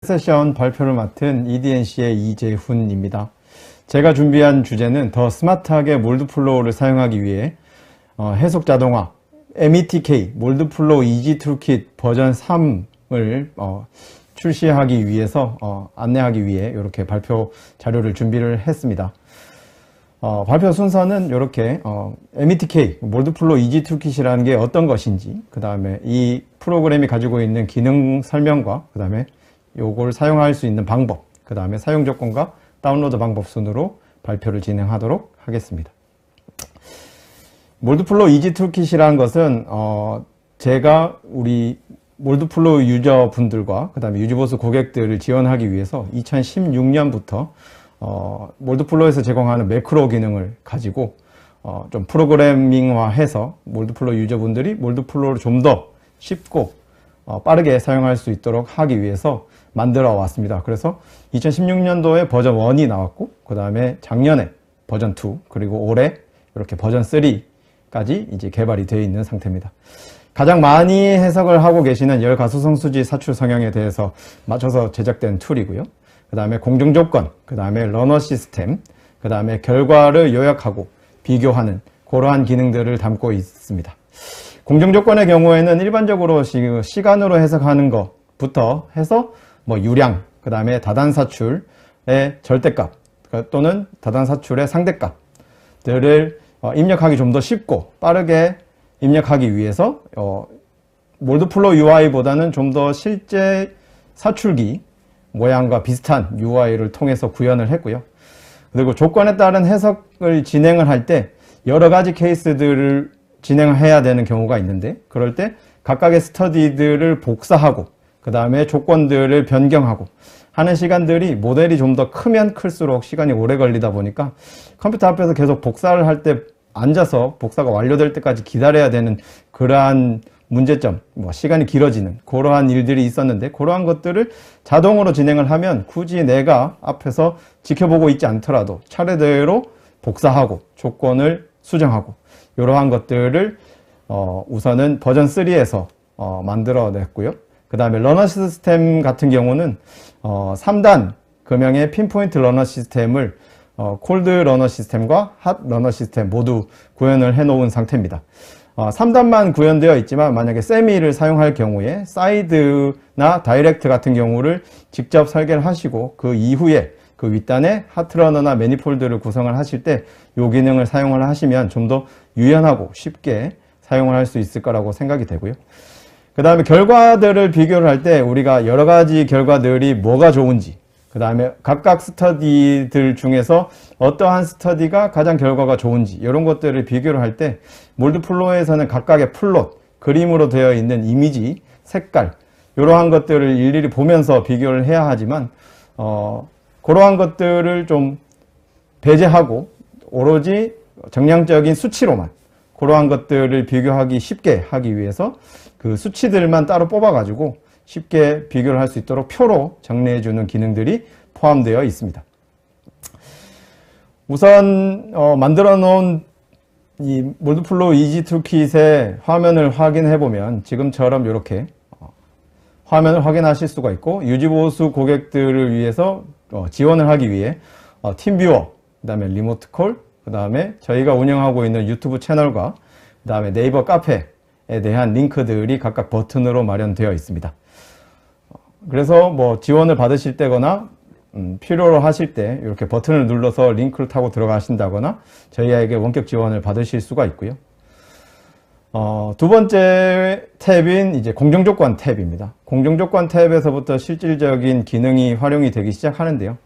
세션 발표를 맡은 EDNC의 이재훈입니다. 제가 준비한 주제는 더 스마트하게 몰드플로우를 사용하기 위해 해석 자동화 METK 몰드플로우 이지 툴킷 버전 3을 출시하기 위해서 안내하기 위해 이렇게 발표 자료를 준비를 했습니다. 발표 순서는 이렇게 METK 몰드플로우 이지 툴킷이라는 게 어떤 것인지, 그 다음에 이 프로그램이 가지고 있는 기능 설명과 그 다음에 요걸 사용할 수 있는 방법, 그 다음에 사용 조건과 다운로드 방법 순으로 발표를 진행하도록 하겠습니다. 몰드플로우 이지 툴킷이라는 것은 제가 우리 몰드플로우 유저분들과 그 다음에 유지보수 고객들을 지원하기 위해서 2016년부터 몰드플로우에서 제공하는 매크로 기능을 가지고 좀 프로그래밍화해서 몰드플로우 유저분들이 몰드플로우를 좀 더 쉽고 빠르게 사용할 수 있도록 하기 위해서 만들어 왔습니다. 그래서 2016년도에 버전 1이 나왔고, 그 다음에 작년에 버전 2, 그리고 올해 이렇게 버전 3까지 이제 개발이 되어 있는 상태입니다. 가장 많이 해석을 하고 계시는 열 가소성 수지 사출 성향에 대해서 맞춰서 제작된 툴이고요. 그 다음에 공정 조건, 그 다음에 러너 시스템, 그 다음에 결과를 요약하고 비교하는 그러한 기능들을 담고 있습니다. 공정 조건의 경우에는 일반적으로 시간으로 해석하는 것부터 해서 유량, 그 다음에 다단 사출의 절대값 또는 다단 사출의 상대값들을 입력하기 좀 더 쉽고 빠르게 입력하기 위해서 몰드플로우 UI보다는 좀 더 실제 사출기 모양과 비슷한 UI를 통해서 구현을 했고요. 그리고 조건에 따른 해석을 진행을 할 때 여러 가지 케이스들을 진행해야 되는 경우가 있는데, 그럴 때 각각의 스터디들을 복사하고 그 다음에 조건들을 변경하고 하는 시간들이 모델이 좀 더 크면 클수록 시간이 오래 걸리다 보니까 컴퓨터 앞에서 계속 복사를 할 때 앉아서 복사가 완료될 때까지 기다려야 되는 그러한 문제점, 시간이 길어지는 그러한 일들이 있었는데, 그러한 것들을 자동으로 진행을 하면 굳이 내가 앞에서 지켜보고 있지 않더라도 차례대로 복사하고 조건을 수정하고 이러한 것들을 우선은 버전 3에서 만들어냈고요. 그 다음에 러너 시스템 같은 경우는 3단 금형의 핀포인트 러너 시스템을 콜드 러너 시스템과 핫 러너 시스템 모두 구현을 해 놓은 상태입니다. 3단만 구현되어 있지만 만약에 세미를 사용할 경우에 사이드나 다이렉트 같은 경우를 직접 설계를 하시고 그 이후에 그 윗단에 하트 러너나 매니폴드를 구성을 하실 때 이 기능을 사용을 하시면 좀 더 유연하고 쉽게 사용을 할 수 있을 거라고 생각이 되고요. 그 다음에 결과들을 비교를 할 때 우리가 여러 가지 결과들이 뭐가 좋은지, 그 다음에 각각 스터디들 중에서 어떠한 스터디가 가장 결과가 좋은지 이런 것들을 비교를 할 때 몰드플로우에서는 각각의 플롯, 그림으로 되어 있는 이미지, 색깔 이러한 것들을 일일이 보면서 비교를 해야 하지만 그러한 것들을 좀 배제하고 오로지 정량적인 수치로만 그러한 것들을 비교하기 쉽게 하기 위해서 그 수치들만 따로 뽑아 가지고 쉽게 비교를 할 수 있도록 표로 정리해 주는 기능들이 포함되어 있습니다. 우선 만들어 놓은 이 몰드플로우 이지 툴킷의 화면을 확인해 보면 지금처럼 이렇게 화면을 확인하실 수가 있고, 유지보수 고객들을 위해서 지원을 하기 위해 팀뷰어, 그 다음에 리모트 콜, 그 다음에 저희가 운영하고 있는 유튜브 채널과 그 다음에 네이버 카페에 대한 링크들이 각각 버튼으로 마련되어 있습니다. 그래서 지원을 받으실 때거나 필요로 하실 때 이렇게 버튼을 눌러서 링크를 타고 들어가신다거나 저희에게 원격 지원을 받으실 수가 있고요. 두 번째 탭인 이제 공정조건 탭입니다. 공정조건 탭에서부터 실질적인 기능이 활용이 되기 시작하는데요.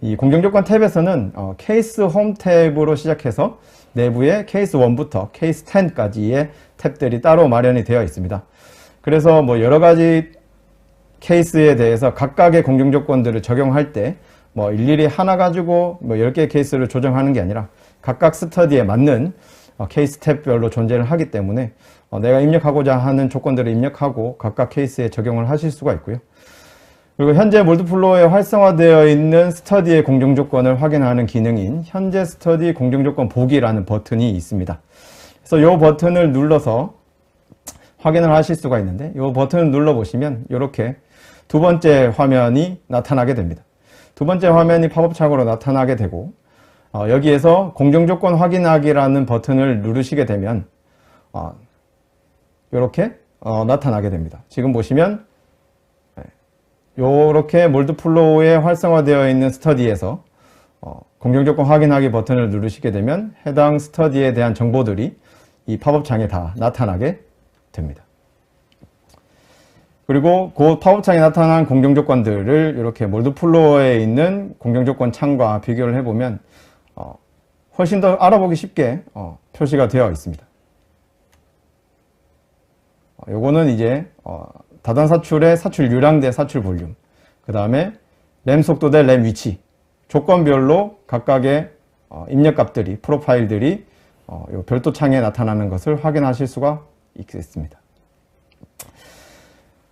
이 공정조건 탭에서는 케이스 홈 탭으로 시작해서 내부에 케이스 1부터 케이스 10까지의 탭들이 따로 마련이 되어 있습니다. 그래서 여러 가지 케이스에 대해서 각각의 공정조건들을 적용할 때 일일이 하나 가지고 10개의 케이스를 조정하는 게 아니라 각각 스터디에 맞는 케이스 탭별로 존재를 하기 때문에 내가 입력하고자 하는 조건들을 입력하고 각각 케이스에 적용을 하실 수가 있고요. 그리고 현재 몰드플로우에 활성화되어 있는 스터디의 공정조건을 확인하는 기능인 현재 스터디 공정조건 보기라는 버튼이 있습니다. 그래서 이 버튼을 눌러서 확인을 하실 수가 있는데, 이 버튼을 눌러 보시면 이렇게 두 번째 화면이 나타나게 됩니다. 두 번째 화면이 팝업 창으로 나타나게 되고 여기에서 공정조건 확인하기라는 버튼을 누르시게 되면 이렇게 나타나게 됩니다. 지금 보시면 이렇게 몰드플로우에 활성화되어 있는 스터디에서 공정조건 확인하기 버튼을 누르시게 되면 해당 스터디에 대한 정보들이 이 팝업 창에 다 나타나게 됩니다. 그리고 그 팝업 창에 나타난 공정조건들을 이렇게 몰드플로어에 있는 공정조건 창과 비교를 해보면 훨씬 더 알아보기 쉽게 표시가 되어 있습니다. 요거는 이제 다단 사출의 사출 유량 대 사출 볼륨, 그 다음에 램 속도 대 램 위치, 조건별로 각각의 입력값들이, 프로파일들이 요 별도 창에 나타나는 것을 확인하실 수가 있겠습니다.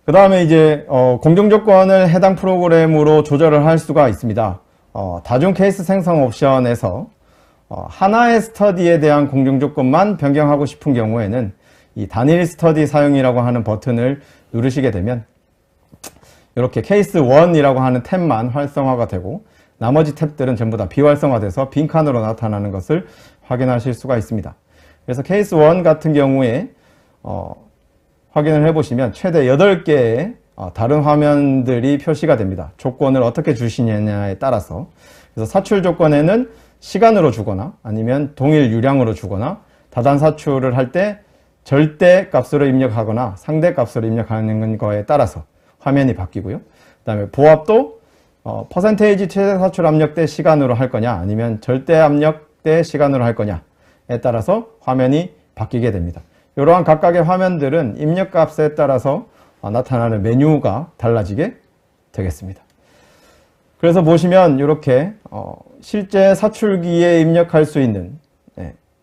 그 다음에 이제 공정조건을 해당 프로그램으로 조절을 할 수가 있습니다. 다중 케이스 생성 옵션에서 하나의 스터디에 대한 공정조건만 변경하고 싶은 경우에는 이 단일 스터디 사용이라고 하는 버튼을 누르시게 되면 이렇게 케이스 1이라고 하는 탭만 활성화가 되고 나머지 탭들은 전부 다 비활성화돼서 빈칸으로 나타나는 것을 확인하실 수가 있습니다. 그래서 케이스 1 같은 경우에 확인을 해보시면 최대 8개의 다른 화면들이 표시가 됩니다. 조건을 어떻게 주시느냐에 따라서. 그래서 사출 조건에는 시간으로 주거나 아니면 동일 유량으로 주거나 다단 사출을 할 때 절대 값으로 입력하거나 상대 값으로 입력하는 거에 따라서 화면이 바뀌고요. 그 다음에 보합도 퍼센테이지 최대 사출 압력 대 시간으로 할 거냐 아니면 절대 압력 대 시간으로 할 거냐에 따라서 화면이 바뀌게 됩니다. 이러한 각각의 화면들은 입력값에 따라서 나타나는 메뉴가 달라지게 되겠습니다. 그래서 보시면 이렇게 실제 사출기에 입력할 수 있는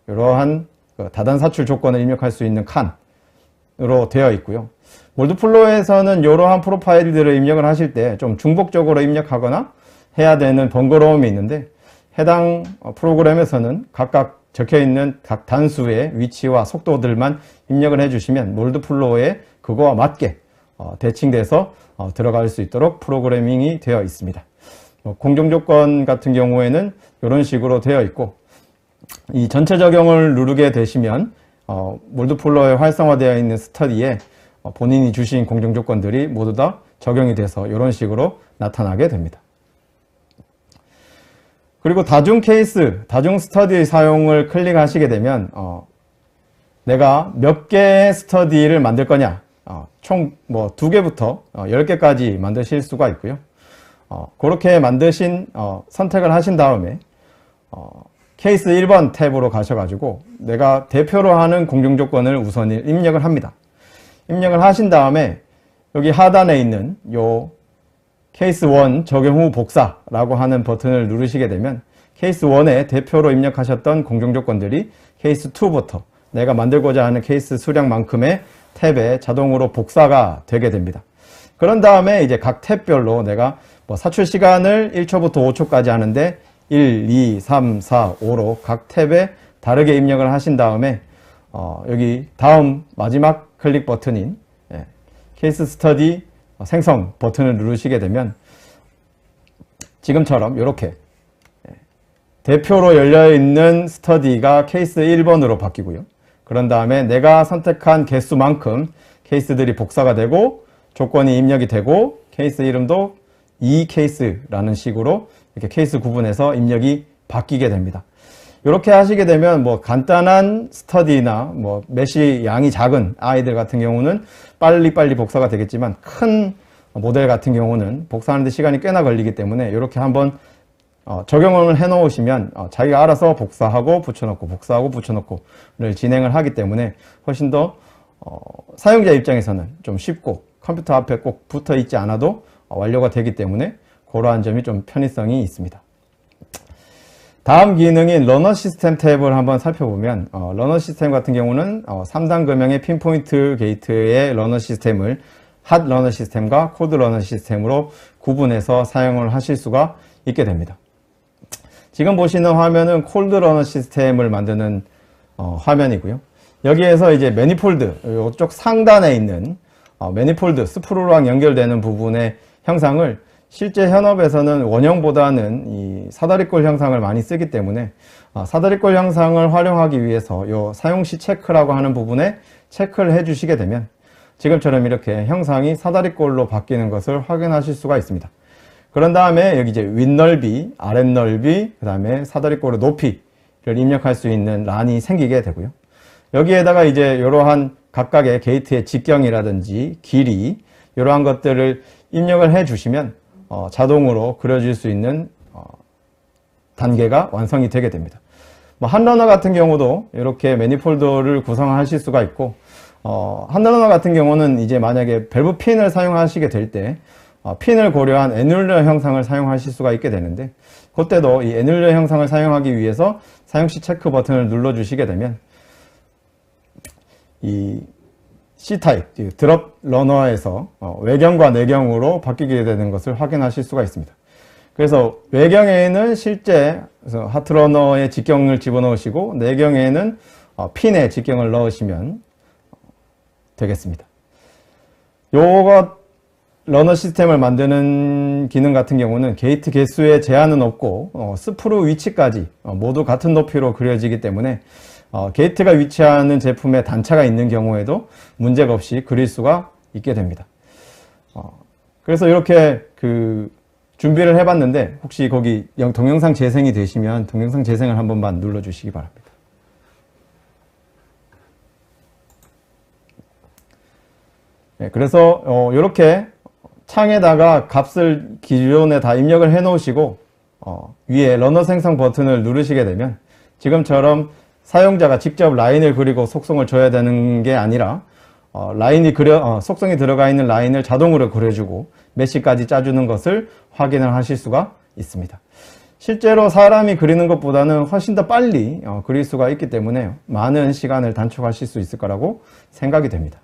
이러한 다단 사출 조건을 입력할 수 있는 칸으로 되어 있고요. 몰드플로어에서는 이러한 프로파일들을 입력을 하실 때 좀 중복적으로 입력하거나 해야 되는 번거로움이 있는데 해당 프로그램에서는 각각 적혀있는 각 단수의 위치와 속도들만 입력을 해주시면 몰드플로어에 그거와 맞게 대칭돼서 들어갈 수 있도록 프로그래밍이 되어 있습니다. 공정조건 같은 경우에는 이런 식으로 되어 있고 이 전체 적용을 누르게 되시면 몰드플로어에 활성화되어 있는 스터디에 본인이 주신 공정조건들이 모두 다 적용이 돼서 이런 식으로 나타나게 됩니다. 그리고 다중 케이스, 다중 스터디의 사용을 클릭하시게 되면 내가 몇 개의 스터디를 만들 거냐 총 2개부터 10개까지 만드실 수가 있고요. 그렇게 만드신 선택을 하신 다음에 케이스 1번 탭으로 가셔가지고 내가 대표로 하는 공정조건을 우선 입력을 합니다. 입력을 하신 다음에 여기 하단에 있는 요 케이스 1 적용 후 복사라고 하는 버튼을 누르시게 되면 케이스 1에 대표로 입력하셨던 공정조건들이 케이스 2부터 내가 만들고자 하는 케이스 수량만큼의 탭에 자동으로 복사가 되게 됩니다. 그런 다음에 이제 각 탭별로 내가 사출 시간을 1초부터 5초까지 하는데 1, 2, 3, 4, 5로 각 탭에 다르게 입력을 하신 다음에 여기 다음 마지막 클릭 버튼인 케이스 스터디 생성 버튼을 누르시게 되면 지금처럼 이렇게 대표로 열려있는 스터디가 케이스 1번으로 바뀌고요. 그런 다음에 내가 선택한 개수만큼 케이스들이 복사가 되고 조건이 입력이 되고 케이스 이름도 이 케이스라는 식으로 이렇게 케이스 구분해서 입력이 바뀌게 됩니다. 이렇게 하시게 되면 간단한 스터디나 메시 양이 작은 아이들 같은 경우는 빨리빨리 복사가 되겠지만 큰 모델 같은 경우는 복사하는데 시간이 꽤나 걸리기 때문에 이렇게 한번 적용을 해 놓으시면 자기가 알아서 복사하고 붙여넣고 복사하고 붙여넣고를 진행을 하기 때문에 훨씬 더 사용자 입장에서는 좀 쉽고 컴퓨터 앞에 꼭 붙어 있지 않아도 완료가 되기 때문에 그러한 점이 좀 편의성이 있습니다. 다음 기능인 러너 시스템 탭을 한번 살펴보면 러너 시스템 같은 경우는 3단 금형의 핀포인트 게이트의 러너 시스템을 핫 러너 시스템과 콜드 러너 시스템으로 구분해서 사용을 하실 수가 있게 됩니다. 지금 보시는 화면은 콜드 러너 시스템을 만드는 화면이고요. 여기에서 이제 매니폴드 이쪽 상단에 있는 매니폴드, 스프루랑 연결되는 부분의 형상을 실제 현업에서는 원형보다는 이 사다리꼴 형상을 많이 쓰기 때문에 사다리꼴 형상을 활용하기 위해서 요 사용시 체크라고 하는 부분에 체크를 해 주시게 되면 지금처럼 이렇게 형상이 사다리꼴로 바뀌는 것을 확인하실 수가 있습니다. 그런 다음에 여기 이제 윗넓이, 아랫넓이, 그 다음에 사다리꼴의 높이를 입력할 수 있는 란이 생기게 되고요. 여기에다가 이제 이러한 각각의 게이트의 직경이라든지 길이 이러한 것들을 입력을 해 주시면 자동으로 그려질 수 있는 단계가 완성이 되게 됩니다. 한 러너 같은 경우도 이렇게 매니폴더를 구성하실 수가 있고 한 러너 같은 경우는 이제 만약에 밸브 핀을 사용하시게 될 때 핀을 고려한 애뮬러 형상을 사용하실 수가 있게 되는데 그때도 이 애뮬러 형상을 사용하기 위해서 사용시 체크 버튼을 눌러 주시게 되면 이 C타입, 드롭 러너에서 외경과 내경으로 바뀌게 되는 것을 확인하실 수가 있습니다. 그래서 외경에는 실제 하트러너의 직경을 집어넣으시고 내경에는 핀의 직경을 넣으시면 되겠습니다. 요거 러너 시스템을 만드는 기능 같은 경우는 게이트 개수에 제한은 없고 스프루 위치까지 모두 같은 높이로 그려지기 때문에 게이트가 위치하는 제품에 단차가 있는 경우에도 문제가 없이 그릴 수가 있게 됩니다. 그래서 이렇게 준비를 해봤는데 혹시 거기 동영상 재생이 되시면 동영상 재생을 한 번만 눌러주시기 바랍니다. 네, 그래서 이렇게 창에다가 값을 기존에 다 입력을 해 놓으시고 위에 러너 생성 버튼을 누르시게 되면 지금처럼 사용자가 직접 라인을 그리고 속성을 줘야 되는 게 아니라 속성이 들어가 있는 라인을 자동으로 그려주고 메시까지 짜주는 것을 확인을 하실 수가 있습니다. 실제로 사람이 그리는 것보다는 훨씬 더 빨리 그릴 수가 있기 때문에 많은 시간을 단축하실 수 있을 거라고 생각이 됩니다.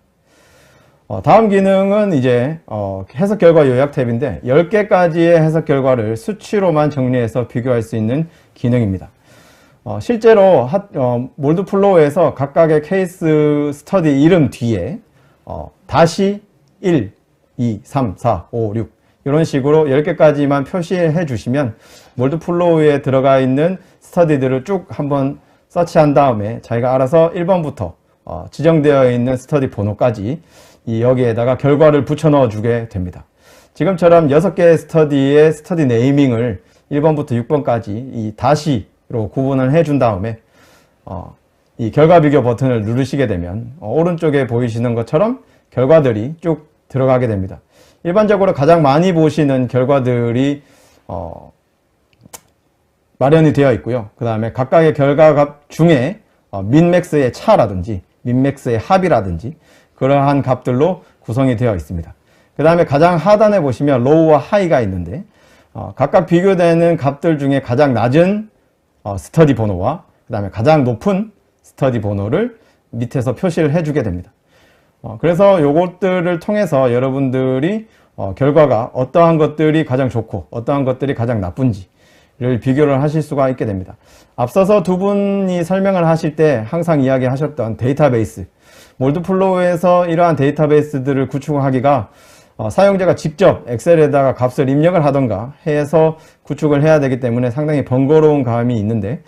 다음 기능은 이제 해석 결과 요약 탭인데 10개까지의 해석 결과를 수치로만 정리해서 비교할 수 있는 기능입니다. 실제로 몰드플로우에서 각각의 케이스 스터디 이름 뒤에 다시 1, 2, 3, 4, 5, 6 이런 식으로 10개까지만 표시해 주시면 몰드플로우에 들어가 있는 스터디들을 쭉 한번 서치한 다음에 자기가 알아서 1번부터 지정되어 있는 스터디 번호까지 여기에다가 결과를 붙여 넣어 주게 됩니다. 지금처럼 6개의 스터디의 스터디 네이밍을 1번부터 6번까지 이 다시로 구분을 해 준 다음에 이 결과 비교 버튼을 누르시게 되면 오른쪽에 보이시는 것처럼 결과들이 쭉 들어가게 됩니다. 일반적으로 가장 많이 보시는 결과들이 마련이 되어 있고요. 그 다음에 각각의 결과값 중에 민맥스의 차라든지 민맥스의 합이라든지 그러한 값들로 구성이 되어 있습니다. 그 다음에 가장 하단에 보시면 로우와 하이가 있는데 각각 비교되는 값들 중에 가장 낮은 스터디 번호와 그 다음에 가장 높은 스터디 번호를 밑에서 표시를 해주게 됩니다. 그래서 요것들을 통해서 여러분들이 결과가 어떠한 것들이 가장 좋고 어떠한 것들이 가장 나쁜지를 비교를 하실 수가 있게 됩니다. 앞서서 두 분이 설명을 하실 때 항상 이야기하셨던 데이터베이스, 몰드플로우에서 이러한 데이터베이스들을 구축하기가 사용자가 직접 엑셀에다가 값을 입력을 하던가 해서 구축을 해야 되기 때문에 상당히 번거로운 감이 있는데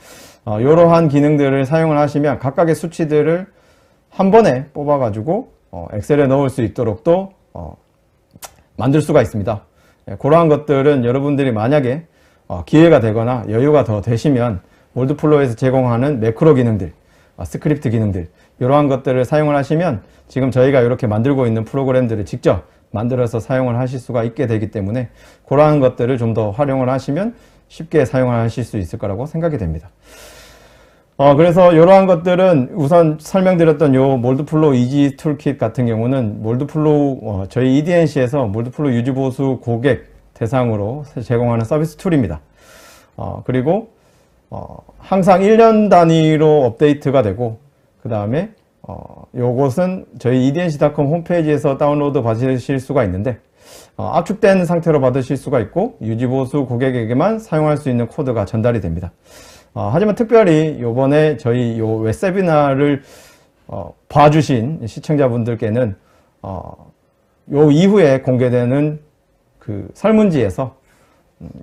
이러한 기능들을 사용을 하시면 각각의 수치들을 한 번에 뽑아 가지고 엑셀에 넣을 수 있도록 또 만들 수가 있습니다. 그러한 것들은 여러분들이 만약에 기회가 되거나 여유가 더 되시면 몰드플로우에서 제공하는 매크로 기능들, 스크립트 기능들 이러한 것들을 사용을 하시면 지금 저희가 이렇게 만들고 있는 프로그램들을 직접 만들어서 사용을 하실 수가 있게 되기 때문에 그러한 것들을 좀 더 활용을 하시면 쉽게 사용을 하실 수 있을 거라고 생각이 됩니다. 그래서 이러한 것들은 우선 설명드렸던 요 몰드플로우 이지 툴킷 같은 경우는 몰드플로우 저희 EDNC에서 몰드플로우 유지보수 고객 대상으로 제공하는 서비스 툴입니다. 그리고 항상 1년 단위로 업데이트가 되고 그 다음에 요것은 저희 EDNC.com 홈페이지에서 다운로드 받으실 수가 있는데 압축된 상태로 받으실 수가 있고 유지보수 고객에게만 사용할 수 있는 코드가 전달이 됩니다. 하지만 특별히 요번에 저희 요 웹세미나를 봐주신 시청자분들께는 요 이후에 공개되는 그 설문지에서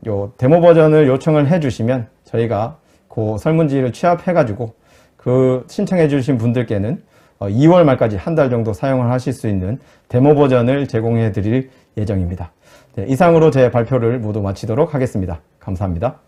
요 데모 버전을 요청을 해주시면 저희가 그 설문지를 취합해가지고 그 신청해주신 분들께는 2월 말까지 한 달 정도 사용을 하실 수 있는 데모 버전을 제공해 드릴 예정입니다. 네, 이상으로 제 발표를 모두 마치도록 하겠습니다. 감사합니다.